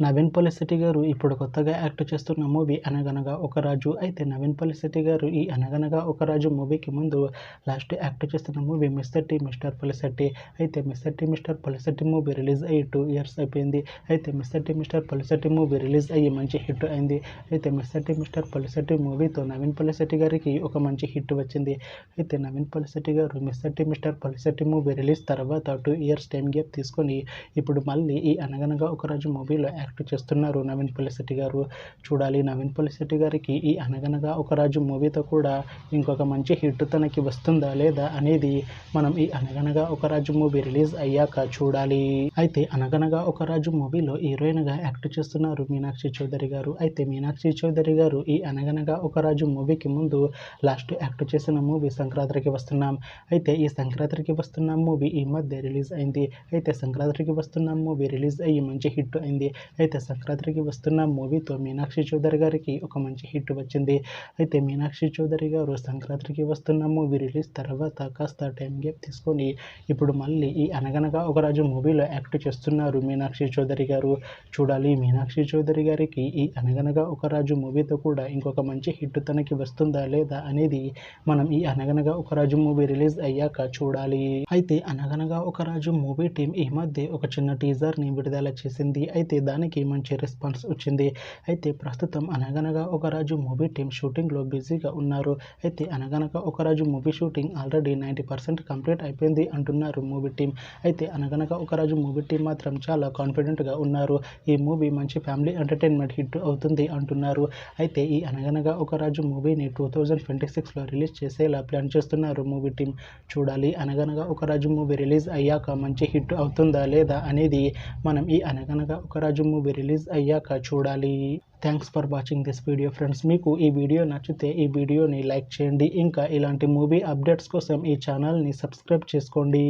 నవీన్ పోలిశెట్టి గారు ఇప్పుడు కొత్తగా యాక్ట్ చేస్తున్న మూవీ 'అనగనగా ఒక రాజు'. అయితే నవీన్ పోలిశెట్టి గారు ఈ 'అనగనగా ఒక రాజు' మూవీకి ముందు లాస్ట్ యాక్ట్ చేస్తున్న movie 'mister T mister Polishetty'. అయితే 'mister T mister Polishetty' movie release అయ్యి 2 years అయిపోయింది. అయితే 'mister T mister Polishetty' movie release అయ్యి మంచి హిట్ అయింది. అయితే 'మిస్టర్ టీ మిస్టర్ పోలిశెట్టి' మూవీతో నవీన్ పోలిశెట్టి గారికి ఒక మంచి హిట్ వచ్చింది. అయితే నవీన్ పోలిశెట్టి గారు 'mister T mister Polishetty' movie release తర్వాత 2 years టైం గ్యాప్ తీసుకొని ఇప్పుడు మళ్ళీ ఈ 'అనగనగా ఒక రాజు' మూవీలో యాక్ట్ చేస్తున్నారు నవీన్ పోలిశెట్టి గారు. చూడాలి నవీన్ పోలిశెట్టి గారికి ఈ 'అనగనగా ఒక రాజు' మూవీతో కూడా ఇంకొక మంచి హిట్ తనకి వస్తుందా లేదా అనేది మనం ఈ 'అనగనగా ఒక రాజు' మూవీ రిలీజ్ అయ్యాక చూడాలి. అయితే 'అనగనగా ఒక రాజు' మూవీలో హీరోయిన్గా యాక్ట్ చేస్తున్నారు మీనాక్షి చౌదరి గారు. అయితే మీనాక్షి చౌదరి గారు ఈ 'అనగనగా ఒక రాజు' మూవీకి ముందు లాస్ట్ యాక్ట్ చేసిన మూవీ 'సంక్రాంతికి వస్తున్నాం'. అయితే ఈ 'సంక్రాంతికి వస్తున్నాం' మూవీ ఈ మధ్య రిలీజ్ అయింది. అయితే 'సంక్రాంతికి వస్తున్నాం' మూవీ రిలీజ్ అయ్యి మంచి హిట్ అయింది. అయితే 'సంక్రాంతికి వస్తున్నాం' మూవీతో మీనాక్షి చౌదరి గారికి ఒక మంచి హిట్ వచ్చింది. అయితే మీనాక్షి చౌదరి గారు 'సంక్రాంతికి వస్తున్నాం' మూవీ రిలీజ్ తర్వాత కాస్త టైం గ్యాప్ తీసుకొని ఇప్పుడు మళ్ళీ ఈ 'అనగనగా ఒక రాజు' మూవీలో యాక్ట్ చేస్తున్నారు మీనాక్షి చౌదరి గారు. చూడాలి మీనాక్షి చౌదరి గారికి ఈ 'అనగనగా ఒక రాజు' మూవీతో కూడా ఇంకొక మంచి హిట్ తనకి వస్తుందా లేదా అనేది మనం ఈ 'అనగనగా ఒక రాజు' మూవీ రిలీజ్ అయ్యాక చూడాలి. అయితే 'అనగనగా ఒక రాజు' మూవీ టీం ఈ మధ్య ఒక చిన్న టీజర్ని విడుదల చేసింది. అయితే దానికి మంచి రెస్పాన్స్ వచ్చింది. అయితే ప్రస్తుతం 'అనగనగా ఒక రాజు' మూవీ టీం షూటింగ్లో బిజీగా ఉన్నారు. అయితే 'అనగనగా ఒక రాజు' మూవీ షూటింగ్ ఆల్రెడీ 90% కంప్లీట్ అయిపోయింది అంటున్నారు మూవీ టీం. అయితే 'అనగనగా ఒక రాజు' మూవీ టీం మాత్రం చాలా కాన్ఫిడెంట్గా ఉన్నారు. ఈ మూవీ మంచి ఫ్యామిలీ ఎంటర్టైన్మెంట్ హిట్ అవుతుంది అంటున్నారు. అయితే ఈ 'అనగనగా ఒక రాజు' మూవీని 2026లో రిలీజ్ చేసేలా ప్లాన్ చేస్తున్నారు మూవీ టీం. చూడాలి 'అనగనగా ఒక రాజు' మూవీ రిలీజ్ అయ్యాక మంచి హిట్ అవుతుందా లేదా అనేది మనం ఈ 'అనగనగా ఒక రాజు' మూవీ రిలీజ్ అయ్యాక చూడాలి. Thanks for watching this video friends. మీకు ఈ వీడియో నచ్చితే ఈ వీడియోని లైక్ చేయండి. ఇంకా ఇలాంటి మూవీ అప్డేట్స్ కోసం ఈ ఛానల్ని సబ్స్క్రైబ్ చేసుకోండి.